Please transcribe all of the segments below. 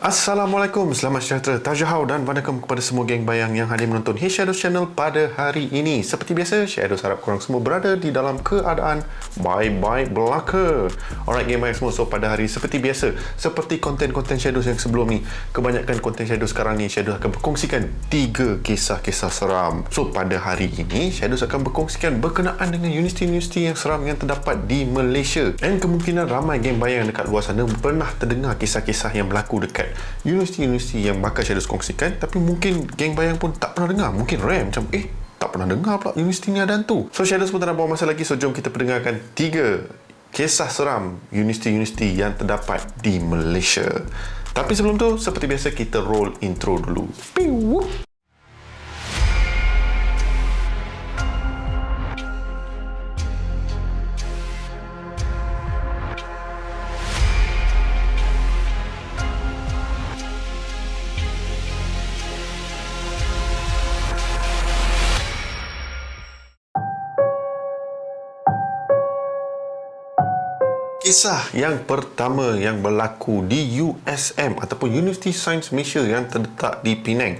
Assalamualaikum, selamat sejahtera, tajahau dan waalaikum kepada semua geng bayang yang hadir menonton Hey Shadows Channel pada hari ini. Seperti biasa, Shadows harap korang semua berada di dalam keadaan baik-baik belaka. Alright geng bayang semua, so pada hari seperti biasa, seperti konten-konten Shadows yang sebelum ni, kebanyakan konten Shadows sekarang ni, Shadows akan berkongsikan 3 kisah-kisah seram. So pada hari ini, Shadows akan berkongsikan berkenaan dengan universiti-universiti yang seram yang terdapat di Malaysia. Dan kemungkinan ramai geng bayang dekat luar sana pernah terdengar kisah-kisah yang berlaku dekat universiti-universiti yang bakal Shadows kongsikan, tapi mungkin geng bayang pun tak pernah dengar. Mungkin rare macam tak pernah dengar pula universiti ni ada hantu. So Shadows pun tak nak buang masa lagi, so jom kita pendengarkan 3 kisah seram universiti-universiti yang terdapat di Malaysia. Tapi sebelum tu, seperti biasa kita roll intro dulu. Piu. Kisah yang pertama yang berlaku di USM ataupun University Science Malaysia yang terletak di Penang,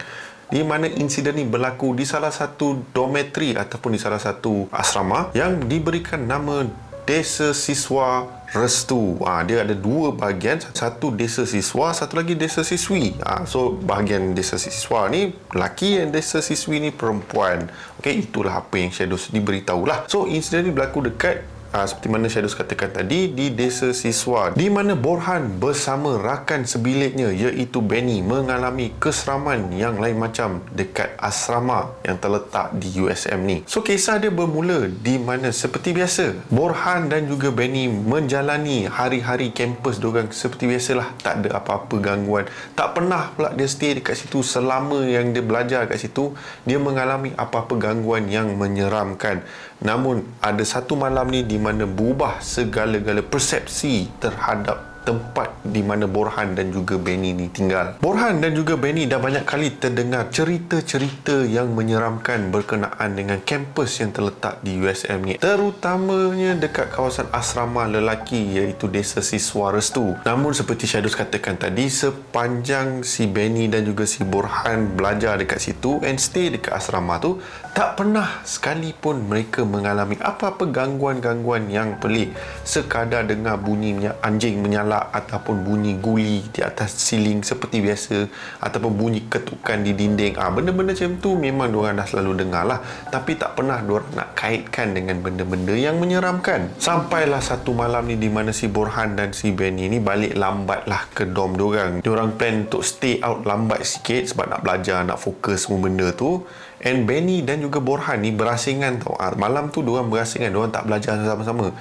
di mana insiden ini berlaku di salah satu dormitory ataupun di salah satu asrama yang diberikan nama Desa Siswa Restu. Dia ada 2 bahagian, satu Desa Siswa, satu lagi Desa Siswi. So bahagian Desa Siswa ni lelaki dan Desa Siswi ni perempuan. Okey, itulah apa yang Shadows diberitahulah. So insiden ini berlaku dekat seperti mana Shadows katakan tadi, di Desa Siswa, di mana Borhan bersama rakan sebiliknya iaitu Benny mengalami keseraman yang lain macam dekat asrama yang terletak di USM ni. So kisah dia bermula di mana seperti biasa Borhan dan juga Benny menjalani hari-hari kampus diorang seperti biasalah, tak ada apa-apa gangguan. Tak pernah pula dia stay dekat situ selama yang dia belajar kat situ dia mengalami apa-apa gangguan yang menyeramkan. Namun ada satu malam ni di mana berubah segala-gala persepsi terhadap tempat di mana Borhan dan juga Benny ni tinggal. Borhan dan juga Benny dah banyak kali terdengar cerita-cerita yang menyeramkan berkenaan dengan kampus yang terletak di USM ni, terutamanya dekat kawasan asrama lelaki iaitu Desa Siswa Restu. Namun seperti Shadows katakan tadi, sepanjang si Benny dan juga si Borhan belajar dekat situ and stay dekat asrama tu, tak pernah sekalipun mereka mengalami apa-apa gangguan-gangguan yang pelik. Sekadar dengar bunyi anjing menyala ataupun bunyi guli di atas siling seperti biasa, ataupun bunyi ketukan di dinding. Benda-benda macam tu memang diorang dah selalu dengar lah, tapi tak pernah diorang nak kaitkan dengan benda-benda yang menyeramkan. Sampailah satu malam ni di mana si Borhan dan si Benny ni balik lambat lah ke dorm diorang. Diorang plan untuk stay out lambat sikit sebab nak belajar, nak fokus semua benda tu. And Benny dan juga Borhan ni berasingan tau. Malam tu diorang berasingan, diorang tak belajar sama-sama.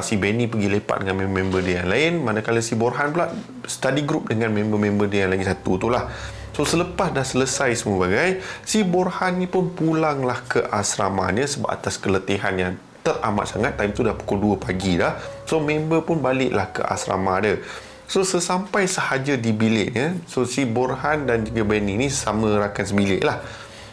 Si Benny pergi lepak dengan member-member dia yang lain, manakala si Borhan pula study group dengan member-member dia yang lagi satu tu lah. So selepas dah selesai semua bagai, si Borhan ni pun pulanglah ke asramanya sebab atas keletihan yang teramat sangat. Time tu dah pukul 2 pagi dah. So member pun baliklah ke asrama dia. So sesampai sahaja di biliknya, so si Borhan dan juga Benny ni sama rakan sebilik lah.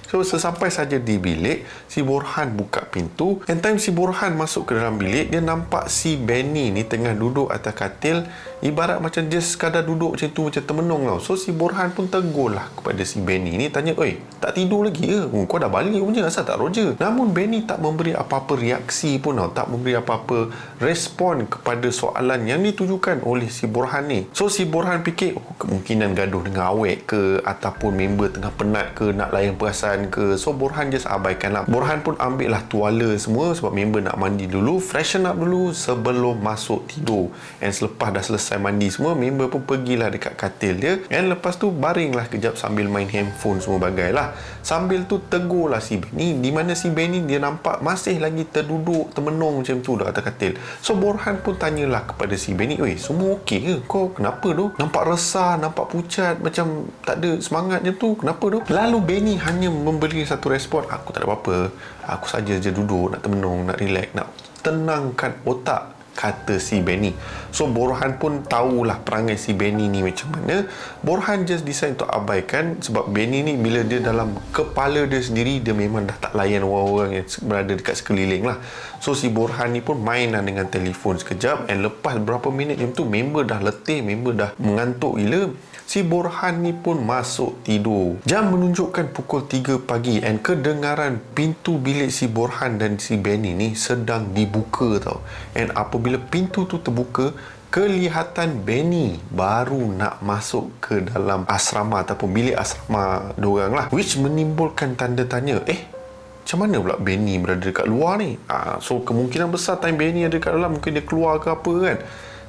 So sesampai saja di bilik, si Borhan buka pintu, and time si Borhan masuk ke dalam bilik, dia nampak si Benny ni tengah duduk atas katil, ibarat macam dia sekadar duduk macam tu, macam termenung tau. So si Borhan pun tegur lah kepada si Benny ni, tanya, "Oi, tak tidur lagi ke? Kau dah balik punya, asal tak roja?" Namun Benny tak memberi apa-apa reaksi pun tau, tak memberi apa-apa respon kepada soalan yang ditujukan oleh si Borhan ni. So si Borhan fikir, kemungkinan gaduh dengan awek ke, ataupun member tengah penat ke, nak layan perasaan ke. So Borhan just abaikan lah. Borhan pun ambil lah tuala semua sebab member nak mandi dulu, freshen up dulu sebelum masuk tidur. And selepas dah selesai mandi semua, member pun pergilah dekat katil dia, and lepas tu baringlah kejap sambil main handphone semua bagai lah. Sambil tu tegurlah si Benny, di mana si Benny dia nampak masih lagi terduduk termenung macam tu dah atas katil. So Borhan pun tanyalah kepada si Benny, "Oi, semua okey ke? Kau kenapa tu? Nampak resah, nampak pucat, macam tak ada semangat macam tu. Kenapa tu?" Lalu Benny hanya memberi satu respon, "Aku tak ada apa-apa. Aku saja je duduk, nak termenung, nak relax, nak tenangkan otak." kata si Benny. So Borhan pun tahulah perangai si Benny ni macam mana. Borhan just decide untuk abaikan, sebab Benny ni bila dia dalam kepala dia sendiri, dia memang dah tak layan orang-orang yang berada dekat sekeliling lah. So si Borhan ni pun main lah dengan telefon sekejap, and lepas berapa minit macam tu, member dah letih, member dah mengantuk gila. Si Borhan ni pun masuk tidur. Jam menunjukkan pukul 3 pagi, and kedengaran pintu bilik si Borhan dan si Benny ni sedang dibuka tau. And apabila pintu tu terbuka, kelihatan Benny baru nak masuk ke dalam asrama ataupun bilik asrama diorang lah, which menimbulkan tanda tanya, macam mana pula Benny berada dekat luar ni? So kemungkinan besar time Benny ada dekat dalam, mungkin dia keluar ke apa kan.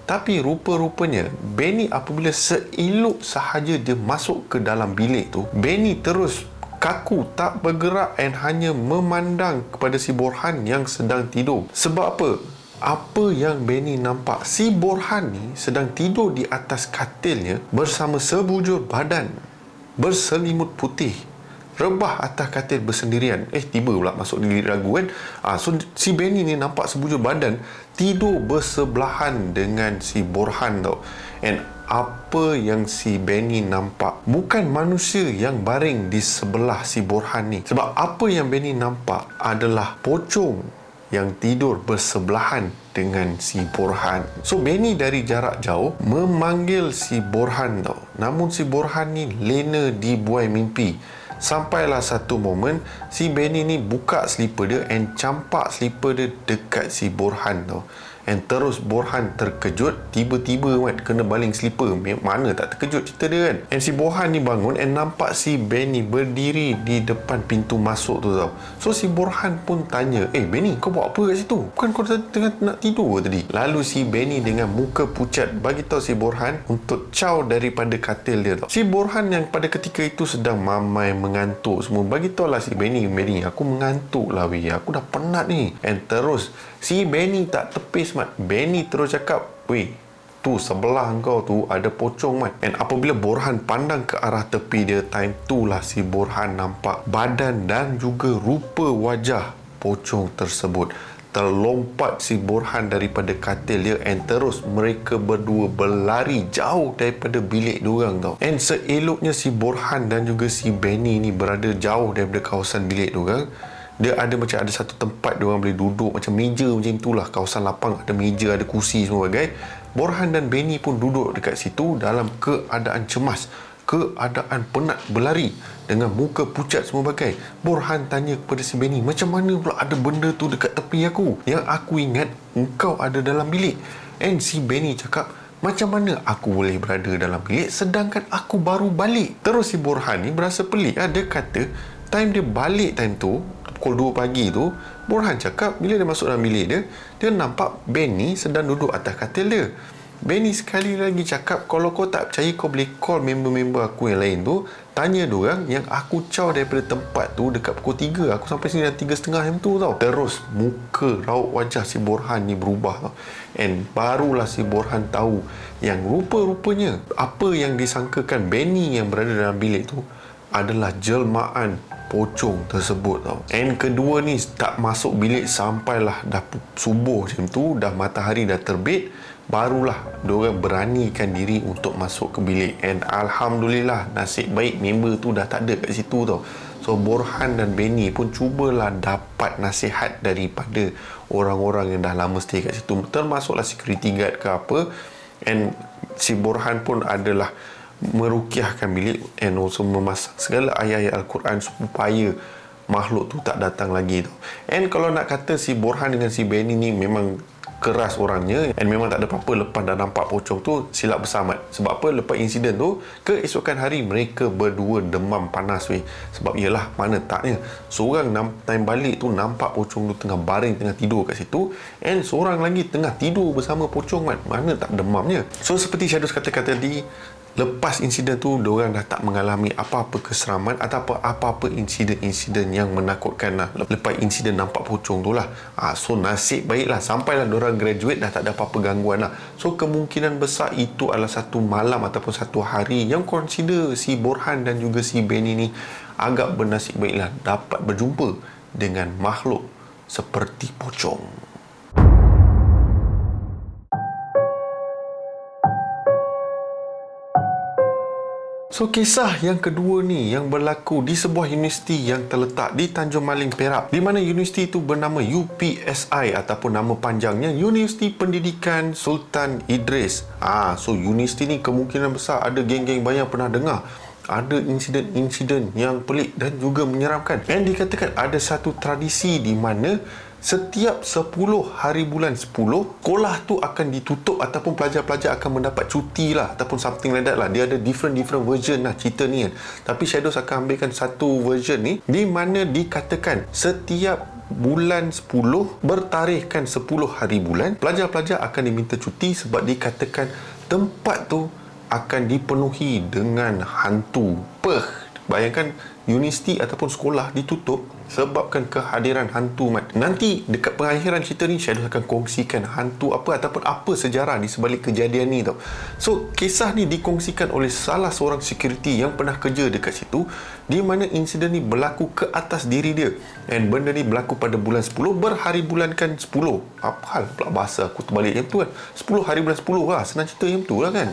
Tapi rupa-rupanya Benny apabila seelok sahaja dia masuk ke dalam bilik tu, Benny terus kaku, tak bergerak, and hanya memandang kepada si Borhan yang sedang tidur. Sebab apa? Apa yang Benny nampak, si Borhan ni sedang tidur di atas katilnya bersama sebujur badan berselimut putih, rebah atas katil bersendirian. Tiba pula masuk di ragu kan. So si Benny ni nampak sebujur badan tidur bersebelahan dengan si Borhan tau. And apa yang si Benny nampak bukan manusia yang baring di sebelah si Borhan ni. Sebab apa yang Benny nampak adalah pocong yang tidur bersebelahan dengan si Borhan. So Benny dari jarak jauh memanggil si Borhan tau. Namun si Borhan ni lena dibuai mimpi. Sampailah satu momen, si Benny ni buka slipper dia and campak slipper dia dekat si Borhan tau. And terus Borhan terkejut, tiba-tiba kan kena baling slipper. Mana tak terkejut cerita dia kan. And si Borhan ni bangun and nampak si Benny berdiri di depan pintu masuk tu tau. So si Borhan pun tanya, Benny, kau buat apa kat situ? Bukan kau tengah nak tidur tadi? Lalu si Benny dengan muka pucat bagi tahu si Borhan untuk caw daripada katil dia tau. Si Borhan yang pada ketika itu sedang mamai mengantuk semua, bagi tahu lah si Benny, aku mengantuk lah weh, aku dah penat ni. And terus si Benny tak tepis mat. Benny terus cakap, weh, tu sebelah kau tu ada pocong mat. And apabila Borhan pandang ke arah tepi dia, time tu lah si Borhan nampak badan dan juga rupa wajah pocong tersebut. Terlompat si Borhan daripada katil dia, and terus mereka berdua berlari jauh daripada bilik diorang tau. And seeloknya si Borhan dan juga si Benny ni berada jauh daripada kawasan bilik diorang, dia ada macam ada satu tempat dia orang boleh duduk, macam meja macam itulah, kawasan lapang, ada meja, ada kursi semua bagai. Borhan dan Benny pun duduk dekat situ dalam keadaan cemas, keadaan penat, berlari dengan muka pucat semua bagai. Borhan tanya kepada si Benny, macam mana pula ada benda tu dekat tepi aku? Yang aku ingat engkau ada dalam bilik. And si Benny cakap, macam mana aku boleh berada dalam bilik sedangkan aku baru balik? Terus si Borhan ni berasa pelik. Dia kata time dia balik time tu pukul 2 pagi tu, Borhan cakap bila dia masuk dalam bilik dia, dia nampak Benny sedang duduk atas katil dia. Benny sekali lagi cakap, kalau kau tak percaya, kau boleh call member-member aku yang lain tu, tanya diorang yang aku caw daripada tempat tu dekat pukul 3. Aku sampai sini dah 3.30 jam tu tau. Terus muka raut wajah si Borhan ni berubah tau. And barulah si Borhan tahu yang rupa-rupanya apa yang disangkakan Benny yang berada dalam bilik tu adalah jelmaan pocong tersebut tau. And kedua ni tak masuk bilik sampailah dah subuh macam tu, dah matahari dah terbit, barulah diorang beranikan diri untuk masuk ke bilik. And Alhamdulillah, nasib baik member tu dah tak ada kat situ tau. So Borhan dan Benny pun cubalah dapat nasihat daripada orang-orang yang dah lama stay kat situ, termasuklah security guard ke apa. And si Borhan pun adalah merukiahkan bilik and also memasang segala ayat-ayat Al-Quran supaya makhluk tu tak datang lagi tu. And kalau nak kata si Borhan dengan si Benny ni memang keras orangnya and memang tak ada apa-apa lepas dah nampak pocong tu, silap bersamat. Sebab apa? Lepas insiden tu, keesokan hari mereka berdua demam panas weh. Sebab ialah mana taknya seorang time balik tu nampak pocong tu tengah baring, tengah tidur kat situ, and seorang lagi tengah tidur bersama pocong man. Mana tak demamnya. So seperti Syadus kata-kata tadi, lepas insiden tu, diorang dah tak mengalami apa-apa keseraman atau apa-apa insiden-insiden yang menakutkan lah. Lepas insiden nampak pocong tu lah. So nasib baiklah sampailah diorang graduate dah tak ada apa-apa gangguan lah. So kemungkinan besar itu adalah satu malam ataupun satu hari yang consider si Borhan dan juga si Benny ni agak bernasib baiklah dapat berjumpa dengan makhluk seperti pocong. So, kisah yang kedua ni yang berlaku di sebuah universiti yang terletak di Tanjung Maling, Perak, di mana universiti itu bernama UPSI ataupun nama panjangnya Universiti Pendidikan Sultan Idris. So universiti ni kemungkinan besar ada geng-geng banyak pernah dengar. Ada insiden-insiden yang pelik dan juga menyeramkan. Dan dikatakan ada satu tradisi di mana setiap 10 hari bulan 10, sekolah tu akan ditutup ataupun pelajar-pelajar akan mendapat cuti lah ataupun something like that lah. Dia ada different version lah cerita ni kan. Tapi Shadows akan ambilkan satu version ni di mana dikatakan setiap bulan 10 bertarikhkan 10 hari bulan, pelajar-pelajar akan diminta cuti sebab dikatakan tempat tu akan dipenuhi dengan hantu. Bayangkan universiti ataupun sekolah ditutup sebabkan kehadiran hantu, Mat. Nanti dekat pengakhiran cerita ni Shadow akan kongsikan hantu apa ataupun apa sejarah di sebalik kejadian ni tau. So kisah ni dikongsikan oleh salah seorang security yang pernah kerja dekat situ, di mana insiden ni berlaku ke atas diri dia. Dan benda ni berlaku pada bulan 10, berhari bulankan 10. Apa hal pula bahasa aku terbalik yang tu kan. 10 hari bulan 10 lah, senang cerita yang tu lah kan.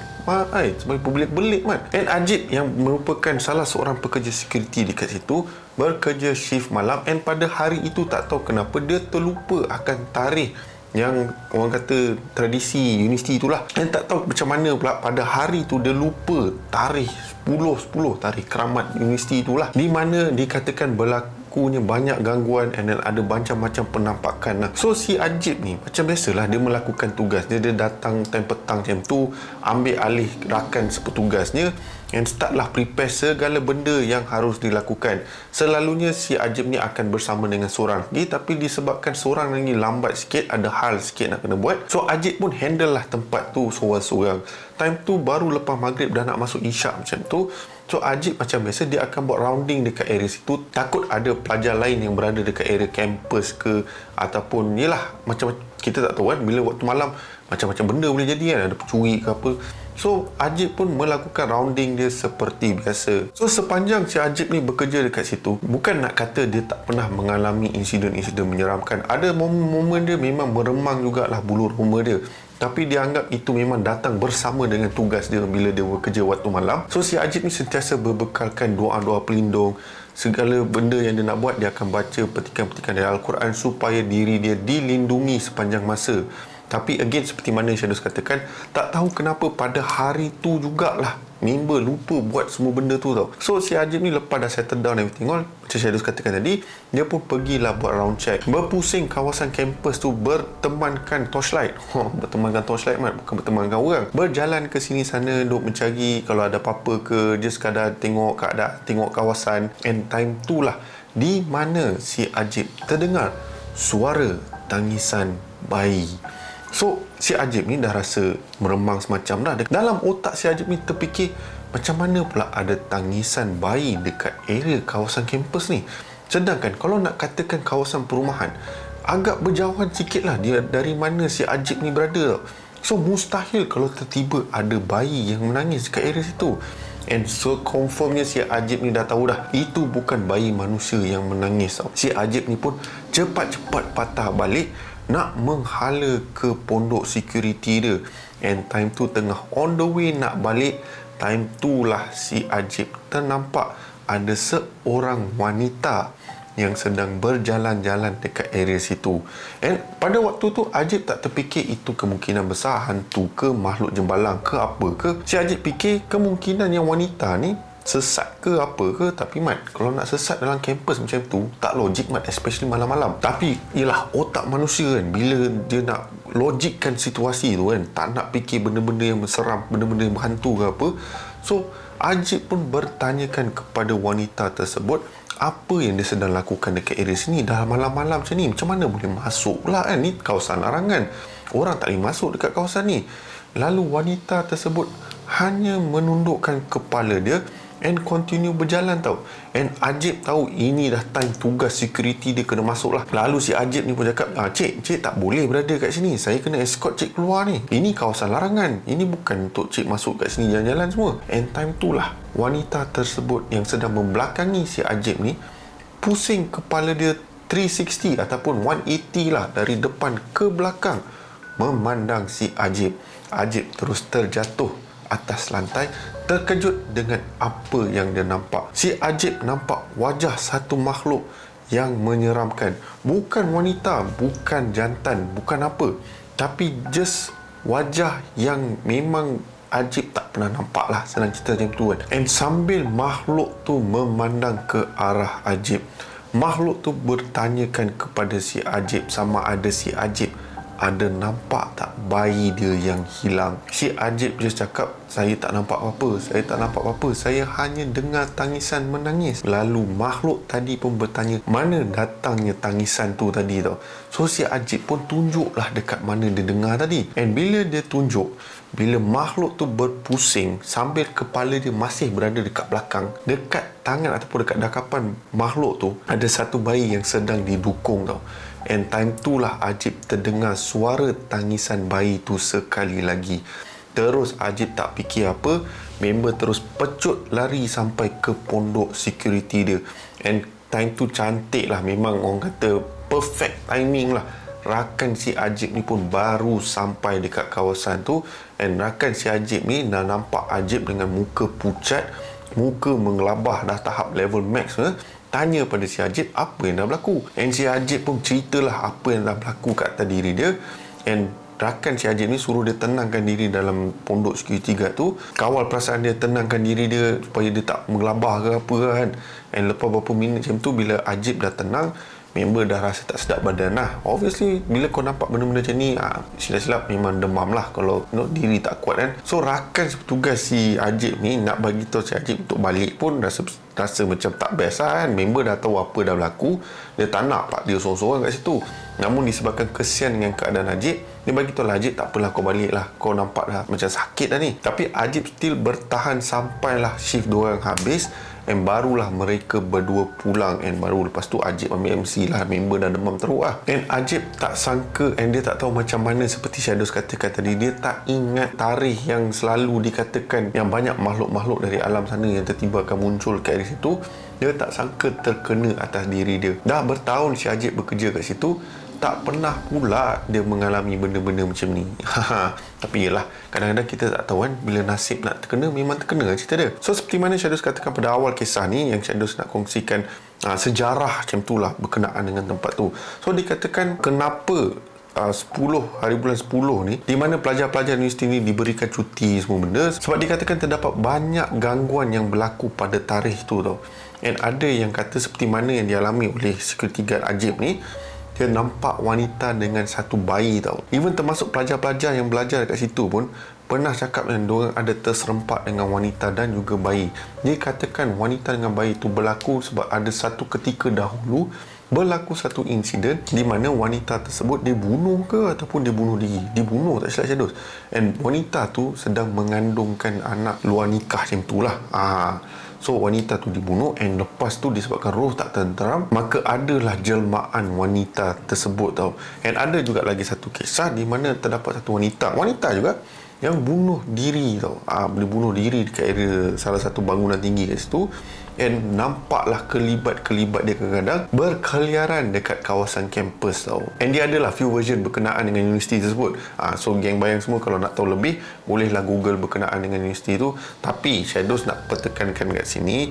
Sebagai berbelit-belit, Mat. Dan Ajib yang merupakan salah seorang pekerja security dekat situ bekerja shift malam, and pada hari itu tak tahu kenapa dia terlupa akan tarikh yang orang kata tradisi universiti itulah, dan tak tahu macam mana pula pada hari itu dia lupa tarikh 10 tarikh keramat universiti itulah, di mana dikatakan berlakunya banyak gangguan and then ada macam-macam penampakan. So si Ajib ni macam biasalah dia melakukan tugas dia datang time petang macam tu, ambil alih rakan sepetugasnya and startlah prepare segala benda yang harus dilakukan. Selalunya si Ajib ni akan bersama dengan seorang lagi, tapi disebabkan seorang lagi lambat sikit, ada hal sikit nak kena buat, so Ajib pun handle lah tempat tu seorang-seorang. Time tu baru lepas maghrib dah nak masuk isyak macam tu. So Ajib macam biasa dia akan buat rounding dekat area situ, takut ada pelajar lain yang berada dekat area kampus ke, ataupun yelah macam kita tak tahu kan, bila waktu malam macam-macam benda boleh jadi kan, ada pencuri ke apa. So Ajib pun melakukan rounding dia seperti biasa. So sepanjang si Ajib ni bekerja dekat situ, bukan nak kata dia tak pernah mengalami insiden-insiden menyeramkan. Ada momen-momen dia memang meremang jugalah bulu roma dia, tapi dia anggap itu memang datang bersama dengan tugas dia bila dia bekerja waktu malam. So si Ajib ni sentiasa berbekalkan doa-doa pelindung. Segala benda yang dia nak buat, dia akan baca petikan-petikan dari Al-Quran supaya diri dia dilindungi sepanjang masa. Tapi again, seperti mana Shadows katakan, tak tahu kenapa pada hari tu jugalah member lupa buat semua benda tu tau. So si Ajib ni lepas dah settle down everything all, macam Shadows katakan tadi, dia pun pergilah buat round check, berpusing kawasan kampus tu, bertemankan torchlight. Bertemankan torchlight, Mat, bukan bertemankan orang. Berjalan ke sini sana duk mencari kalau ada apa-apa ke, dia sekadar tengok keadaan, tengok kawasan. And time tu lah di mana si Ajib terdengar suara tangisan bayi. So si Ajib ni dah rasa meremang semacam dah. Dalam otak si Ajib ni terfikir, macam mana pula ada tangisan bayi dekat area kawasan kampus ni. Sedangkan kalau nak katakan kawasan perumahan, agak berjauhan sikit lah dia dari mana si Ajib ni berada tau. So mustahil kalau tiba-tiba ada bayi yang menangis dekat area situ. And so confirmnya si Ajib ni dah tahu dah, itu bukan bayi manusia yang menangis tau. Si Ajib ni pun cepat-cepat patah balik nak menghala ke pondok security dia. And time tu tengah on the way nak balik, time tu lah si Ajib ternampak ada seorang wanita yang sedang berjalan-jalan dekat area situ. And pada waktu tu Ajib tak terfikir itu kemungkinan besar hantu ke, makhluk jembalang ke, apa ke. Si Ajib fikir kemungkinan yang wanita ni sesat ke apa ke. Tapi Mat, kalau nak sesat dalam kampus macam tu tak logik, Mat, especially malam-malam. Tapi ialah otak manusia kan, bila dia nak logikkan situasi tu kan, tak nak fikir benda-benda yang seram, benda-benda yang berhantu ke apa. So Ajib pun bertanyakan kepada wanita tersebut apa yang dia sedang lakukan dekat area sini dah malam-malam macam ni, macam mana boleh masuk pula kan, ni kawasan larangan, orang tak boleh masuk dekat kawasan ni. Lalu wanita tersebut hanya menundukkan kepala dia and continue berjalan tau. And Ajib tahu ini dah time tugas security dia kena masuk lah. Lalu si Ajib ni pun cakap, cik tak boleh berada kat sini, saya kena escort cik keluar ni, ini kawasan larangan, ini bukan untuk cik masuk kat sini jalan-jalan semua. And time tu lah wanita tersebut yang sedang membelakangi si Ajib ni pusing kepala dia 360 ataupun 180 lah, dari depan ke belakang memandang si Ajib. Ajib terus terjatuh atas lantai, terkejut dengan apa yang dia nampak. Si Ajib nampak wajah satu makhluk yang menyeramkan. Bukan wanita, bukan jantan, bukan apa, tapi just wajah yang memang Ajib tak pernah nampak lah, senang cerita macam tu kan. And sambil makhluk tu memandang ke arah Ajib, makhluk tu bertanyakan kepada si Ajib sama ada si Ajib ada nampak tak bayi dia yang hilang. Si Ajib just cakap, saya tak nampak apa-apa, saya tak nampak apa-apa, saya hanya dengar tangisan menangis. Lalu makhluk tadi pun bertanya, mana datangnya tangisan tu tadi tau. So si Ajib pun tunjuklah dekat mana dia dengar tadi. And bila dia tunjuk, bila makhluk tu berpusing sambil kepala dia masih berada dekat belakang, dekat tangan ataupun dekat dakapan makhluk tu ada satu bayi yang sedang didukung tau. And time tu lah Ajib terdengar suara tangisan bayi tu sekali lagi. Terus Ajib tak fikir apa, member terus pecut lari sampai ke pondok security dia. And time tu cantik lah, memang orang kata perfect timing lah. Rakan si Ajib ni pun baru sampai dekat kawasan tu. And rakan si Ajib ni dah nampak Ajib dengan muka pucat, muka mengelabah dah tahap level max. Tanya pada si Ajib apa yang dah berlaku. And si Ajib pun ceritalah apa yang dah berlaku kat atas diri dia. And rakan si Ajib ni suruh dia tenangkan diri dalam pondok security guard tu, kawal perasaan dia, tenangkan diri dia supaya dia tak mengelabah ke apa kan. And lepas beberapa minit macam tu, bila Ajib dah tenang, member dah rasa tak sedap badan lah. Obviously bila kau nampak benda-benda macam ni, silap-silap memang demam lah kalau diri tak kuat kan. So rakan petugas si Ajib ni nak bagi tahu si Ajib untuk balik pun rasa macam tak best lah kan. Member dah tahu apa dah berlaku, dia tak nak pak dia sorang-sorang kat situ. Namun disebabkan kesian dengan keadaan Ajib, dia bagi tahu lah, Ajib tak apalah, kau balik lah, kau nampak dah macam sakit dah ni. Tapi Ajib still bertahan sampailah shift diorang habis. And barulah mereka berdua pulang. And baru lepas tu Ajib ambil MC lah, member dah demam teruk lah. And Ajib tak sangka, and dia tak tahu macam mana, seperti Shadows katakan tadi, dia tak ingat tarikh yang selalu dikatakan yang banyak makhluk-makhluk dari alam sana yang tiba-tiba akan muncul kat situ. Dia tak sangka terkena atas diri dia. Dah bertahun si Ajib bekerja kat situ, tak pernah pula dia mengalami benda-benda macam ni. Tapi yelah, kadang-kadang kita tak tahu kan, bila nasib nak terkena, memang terkena cerita dia. So seperti mana Shadows katakan pada awal kisah ni, yang Shadows nak kongsikan sejarah macam tu lah berkenaan dengan tempat tu. So dikatakan kenapa 10 hari bulan 10 ni, di mana pelajar-pelajar universiti ni diberikan cuti semua benda, sebab dikatakan terdapat banyak gangguan yang berlaku pada tarikh tu tau. And ada yang kata seperti mana yang dialami oleh security guard Ajib ni, dia nampak wanita dengan satu bayi tau. Even termasuk pelajar-pelajar yang belajar kat situ pun pernah cakap yang diorang ada terserempak dengan wanita dan juga bayi. Dia katakan wanita dengan bayi tu berlaku sebab ada satu ketika dahulu berlaku satu insiden di mana wanita tersebut dibunuh ke ataupun dia bunuh diri. Dibunuh tak silap Shadows. And wanita tu sedang mengandungkan anak luar nikah macam tu lah. So wanita tu dibunuh, and lepas tu disebabkan roh tak tenteram, maka adalah jelmaan wanita tersebut tau. And ada juga lagi satu kisah di mana terdapat satu wanita juga yang bunuh diri tau. Dia bunuh diri dekat area salah satu bangunan tinggi kat situ. And nampaklah kelibat-kelibat dia kadang-kadang berkeliaran dekat kawasan kampus tau. And dia adalah few version berkenaan dengan universiti tersebut. So geng bayang semua, kalau nak tahu lebih, bolehlah Google berkenaan dengan universiti tu. Tapi Shadows nak pertekankan kat sini,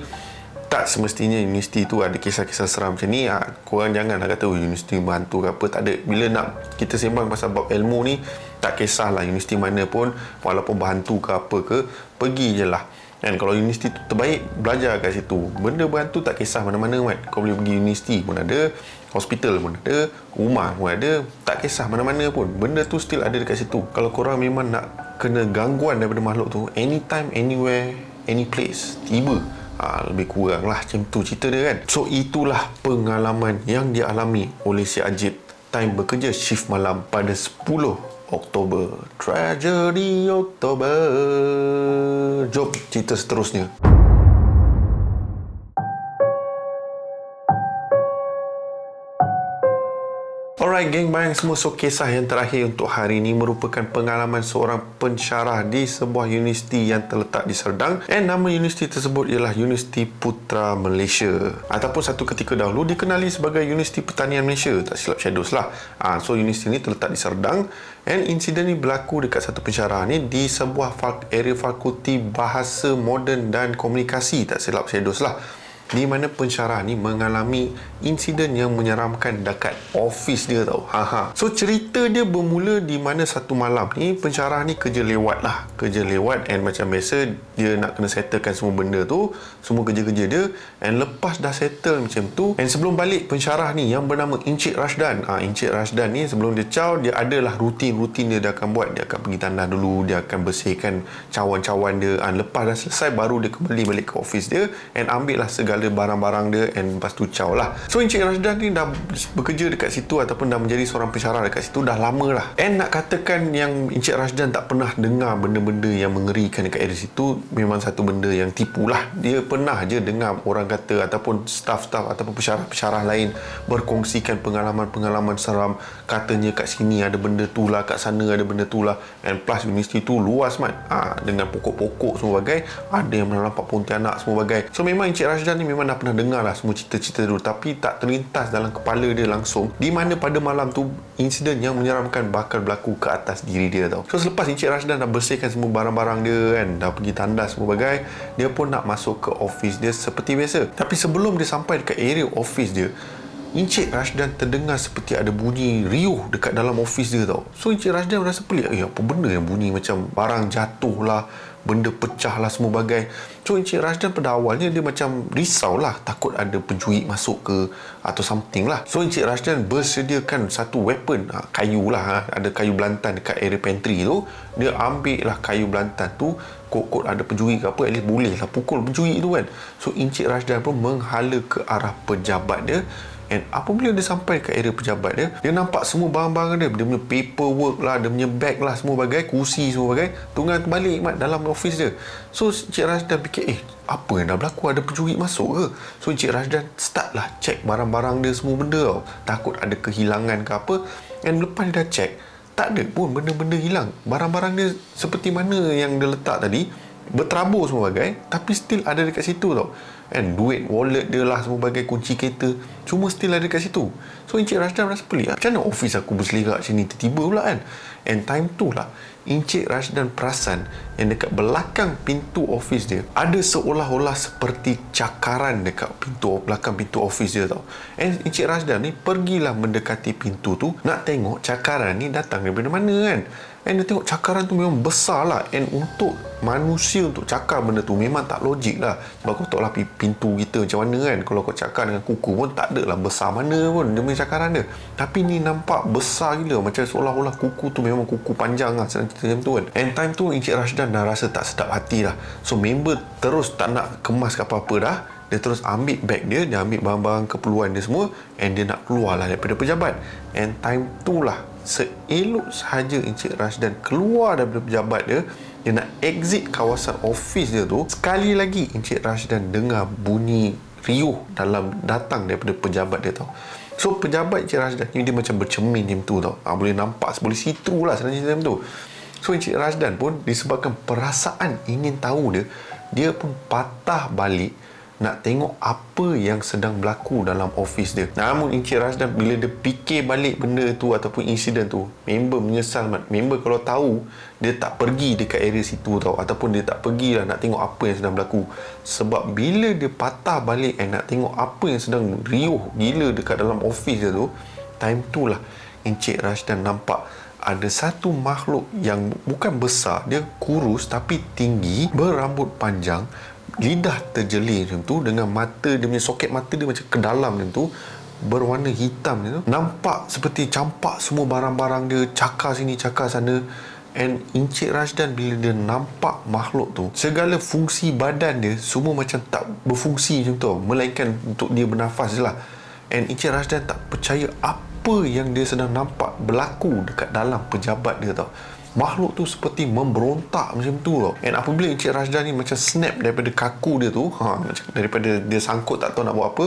tak semestinya universiti tu ada kisah-kisah seram macam ni. Korang janganlah kata universiti berhantu ke apa. Tak ada. Bila nak kita sembang pasal bab ilmu ni, tak kisahlah universiti mana pun, walaupun berhantu ke apa ke, pergi je lah. Dan kalau universiti tu terbaik, belajar kat situ. Benda berhantu tak kisah mana-mana kan. Kau boleh pergi universiti pun ada, hospital pun ada, rumah pun ada, tak kisah mana-mana pun, benda tu still ada dekat situ. Kalau korang memang nak kena gangguan daripada makhluk tu, anytime, anywhere, any place, tiba. Lebih kurang lah macam tu cerita dia kan. So itulah pengalaman yang dialami oleh si Ajib time bekerja shift malam pada 10 Oktober. Tragedi Oktober. Jom cerita seterusnya. Alright geng bayang semua, so kisah yang terakhir untuk hari ini merupakan pengalaman seorang pensyarah di sebuah universiti yang terletak di Serdang, dan nama universiti tersebut ialah Universiti Putra Malaysia, ataupun satu ketika dahulu dikenali sebagai Universiti Pertanian Malaysia, tak silap Shadows lah. So universiti ni terletak di Serdang, dan insiden ni berlaku dekat satu pensyarah ni di sebuah area fakulti Bahasa Moden dan Komunikasi, tak silap Shadows lah, di mana pensyarah ni mengalami insiden yang menyeramkan dekat office dia tau. So cerita dia bermula di mana satu malam ni pensyarah ni kerja lewat, and macam biasa dia nak kena settlekan semua benda tu, semua kerja-kerja dia, and lepas dah settle macam tu, and sebelum balik pensyarah ni yang bernama Encik Rashdan, Encik Rashdan ni sebelum dia caw, dia adalah rutin dia akan buat, dia akan pergi tandas dulu, dia akan bersihkan cawan-cawan dia, lepas dah selesai baru dia kembali balik ke office dia and ambil lah segala barang-barang dia, and lepas tu caw lah. So Encik Rashdan ni dah bekerja dekat situ ataupun dah menjadi seorang pensyarah dekat situ dah lama lah, and nak katakan yang Encik Rashdan tak pernah dengar benda-benda yang mengerikan dekat area situ memang satu benda yang tipu lah. Dia pernah je dengar orang kata ataupun staff-staff ataupun pensyarah-pensyarah lain berkongsikan pengalaman-pengalaman seram, katanya kat sini ada benda tu lah, kat sana ada benda tu lah, and plus universiti tu luas dengan pokok-pokok semua bagai, ada yang nampak pontianak semua bagai. So memang Encik Rashdan ni memang dah pernah dengar lah semua cerita-cerita dulu, tapi tak terlintas dalam kepala dia langsung di mana pada malam tu insiden yang menyeramkan bakal berlaku ke atas diri dia tau. So selepas Encik Rashdan dah bersihkan semua barang-barang dia kan, dah pergi tandas semua bagai, dia pun nak masuk ke office dia seperti biasa. Tapi sebelum dia sampai dekat area office dia, Encik Rashdan terdengar seperti ada bunyi riuh dekat dalam office dia tau. So Encik Rashdan rasa pelik, apa benda yang bunyi macam barang jatuh lah, benda pecah lah semua bagai. So Encik Rashdan pada awalnya dia macam risau lah, takut ada penculik masuk ke atau something lah. So Encik Rashdan bersediakan satu weapon, kayu lah, ada kayu belantan dekat area pantry tu. Dia ambil lah kayu belantan tu, kot ada penculik ke apa, at least boleh lah pukul penculik tu kan. So Encik Rashdan pun menghala ke arah pejabat dia, and apabila dia sampai ke area pejabat dia, dia nampak semua barang-barang dia punya paperwork lah, dia punya bag lah semua bagai, kursi semua bagai tunggang terbalik dalam office dia. So Encik Rashdan fikir, apa yang dah berlaku, ada pencuri masuk ke? So Encik Rashdan start lah check barang-barang dia semua benda tau, takut ada kehilangan ke apa. And lepas dia dah check, tak ada pun benda-benda hilang. Barang-barang dia seperti mana yang dia letak tadi, berterabur semua bagai, tapi still ada dekat situ tau. And duit, wallet dia lah semua bagai, kunci kereta, semua still ada dekat situ. So Encik Rashdan rasa pelik, macam mana office aku berselerak sini tiba-tiba pula kan. And time tu lah Encik Rashdan perasan yang dekat belakang pintu office dia ada seolah-olah seperti cakaran dekat belakang pintu office dia tau. And Encik Rashdan ni pergilah mendekati pintu tu nak tengok cakaran ni datang daripada mana kan. And dia tengok cakaran tu memang besar lah, and untuk manusia untuk cakar benda tu memang tak logik lah. Sebab kau tahu lah pintu kita macam mana kan, kalau kau cakar dengan kuku pun tak ada lah besar mana pun dia punya cakaran dia. Tapi ni nampak besar gila, macam seolah-olah kuku tu memang kuku panjang lah, macam tu kan. And time tu Encik Rashdan dah rasa tak sedap hati lah. So member terus tak nak kemas ke apa-apa dah, dia terus ambil beg dia, dia ambil barang-barang keperluan dia semua, and dia nak keluar lah daripada pejabat. And time tu lah, seelok sahaja Encik Rashdan keluar daripada pejabat dia, dia nak exit kawasan office dia tu, sekali lagi Encik Rashdan dengar bunyi riuh datang daripada pejabat dia tau. So pejabat Encik Rashdan ni dia macam bercermin macam tu tau, boleh nampak, boleh see through lah sebenarnya macam tu. So Encik Rashdan pun disebabkan perasaan ingin tahu dia pun patah balik nak tengok apa yang sedang berlaku dalam office dia. Namun Encik Rashdan bila dia fikir balik benda tu ataupun insiden tu, member menyesal. Member kalau tahu, dia tak pergi dekat area situ tau, ataupun dia tak pergilah nak tengok apa yang sedang berlaku. Sebab bila dia patah balik nak tengok apa yang sedang riuh gila dekat dalam office dia tu, time tu lah Encik Rashdan nampak ada satu makhluk yang bukan besar, dia kurus tapi tinggi, berambut panjang, lidah terjeli macam tu, dengan mata dia punya soket mata dia macam ke dalam macam tu, berwarna hitam macam tu, nampak seperti campak semua barang-barang dia, cakar sini cakar sana. And Encik Rashdan bila dia nampak makhluk tu, segala fungsi badan dia semua macam tak berfungsi macam tu, melainkan untuk dia bernafas je lah. And Encik Rashdan tak percaya apa yang dia sedang nampak berlaku dekat dalam pejabat dia tau. Makhluk tu seperti memberontak macam tu tau. And apabila Encik Rashdan ni macam snap daripada kaku dia tu, macam daripada dia sangkut tak tahu nak buat apa,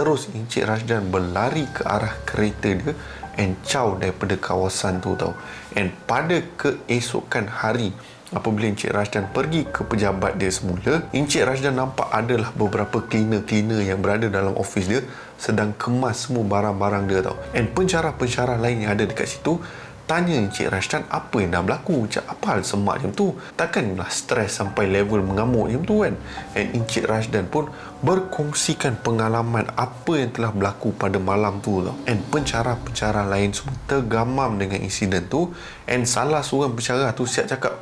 terus Encik Rashdan berlari ke arah kereta dia and caw daripada kawasan tu tau. And pada keesokan hari, apabila Encik Rashdan pergi ke pejabat dia semula, Encik Rashdan nampak adalah beberapa cleaner yang berada dalam office dia sedang kemas semua barang-barang dia tau. And pensyarah-pensyarah lain yang ada dekat situ tanya Encik Rashdan apa yang dah berlaku, macam apa hal semak macam tu, takkanlah stres sampai level mengamuk macam tu kan. And Encik Rashdan pun berkongsikan pengalaman apa yang telah berlaku pada malam tu tau. And pensyarah-pensyarah lain semua tergamam dengan insiden tu. And salah seorang pensyarah tu siap cakap,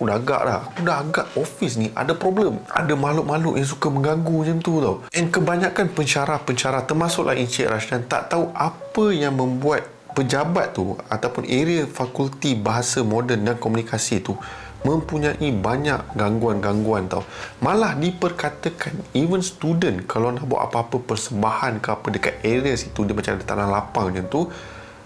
Udah agak office ni ada problem, ada makhluk-makhluk yang suka mengganggu macam tu tau. And kebanyakan pensyarah-pensyarah termasuklah Encik Rashdan tak tahu apa yang membuat pejabat tu ataupun area fakulti bahasa moden dan komunikasi tu mempunyai banyak gangguan-gangguan tau. Malah diperkatakan even student kalau nak buat apa-apa persembahan ke apa dekat area situ, dia macam ada tanah lapang macam tu,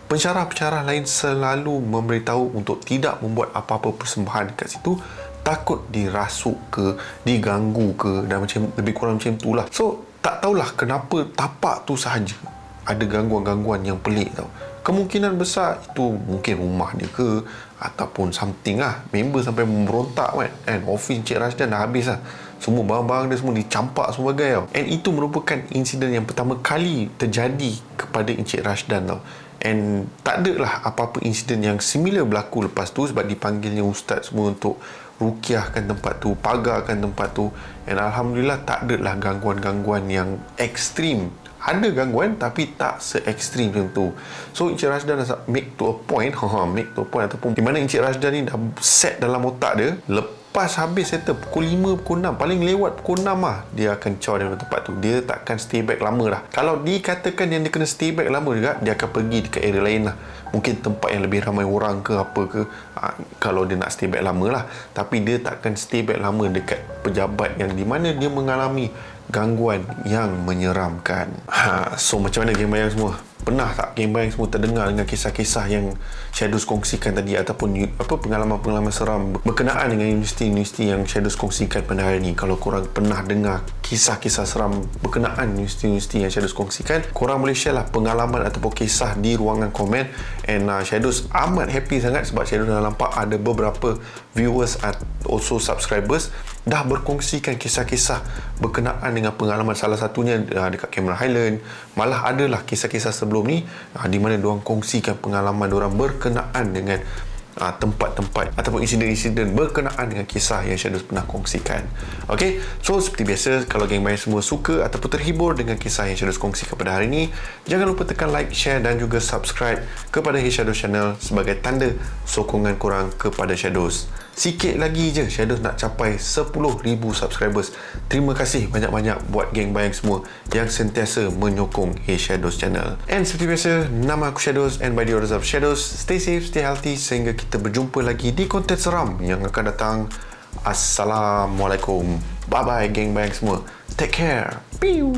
pensyarah-pensyarah lain selalu memberitahu untuk tidak membuat apa-apa persembahan dekat situ, takut dirasuk ke, diganggu ke, dan macam lebih kurang macam itulah. So tak tahulah kenapa tapak tu sahaja ada gangguan-gangguan yang pelik tau. Kemungkinan besar itu mungkin rumah dia ke ataupun something lah. Member sampai memberontak kan. And office Encik Rashdan dah habis lah. Semua barang-barang dia semua dicampak sebagai tau. And itu merupakan insiden yang pertama kali terjadi kepada Encik Rashdan tau. And tak ada lah apa-apa insiden yang similar berlaku lepas tu, sebab dipanggilnya ustaz semua untuk rukiahkan tempat tu, pagarkan tempat tu. And Alhamdulillah tak ada lah gangguan-gangguan yang ekstrim. Ada gangguan tapi tak se-ekstrim macam tu. So Encik Rashdan dah make to a point ataupun di mana Encik Rashdan ni dah set dalam otak dia, lepas habis settle pukul 5, pukul 6, paling lewat pukul 6 lah, dia akan caw dari tempat tu. Dia takkan stay back lama dah. Kalau dikatakan yang dia kena stay back lama juga, dia akan pergi dekat area lain lah. Mungkin tempat yang lebih ramai orang ke apa ke, kalau dia nak stay back lama lah. Tapi dia takkan stay back lama dekat pejabat yang di mana dia mengalami gangguan yang menyeramkan. So macam mana geng bayang semua? Pernah tak geng bayang semua terdengar dengan kisah-kisah yang Shadows kongsikan tadi, ataupun pengalaman-pengalaman seram berkenaan dengan universiti-universiti yang Shadows kongsikan pada hari ni? Kalau korang pernah dengar kisah-kisah seram berkenaan universiti-universiti yang Shadows kongsikan, korang boleh share lah pengalaman ataupun kisah di ruangan komen. And Shadows amat happy sangat sebab Shadows dah nampak ada beberapa viewers also subscribers dah berkongsikan kisah-kisah berkenaan dengan pengalaman. Salah satunya dekat Cameron Highland. Malah adalah kisah-kisah sebelum ni di mana diorang kongsikan pengalaman diorang berkenaan dengan tempat-tempat ataupun insiden-insiden berkenaan dengan kisah yang Shadows pernah kongsikan. Okay, so seperti biasa, kalau geng bayang semua suka ataupun terhibur dengan kisah yang Shadows kongsikan pada hari ini, jangan lupa tekan like, share dan juga subscribe kepada Shadows Channel sebagai tanda sokongan korang kepada Shadows. Sikit lagi je Shadows nak capai 10,000 subscribers. Terima kasih banyak-banyak buat geng bayang semua yang sentiasa menyokong Shadows Channel. And seperti biasa, nama aku Shadows, and by the orders of Shadows, stay safe, stay healthy, sehingga kita berjumpa lagi di konten seram yang akan datang. Assalamualaikum. Bye bye geng bayang semua. Take care. Pew.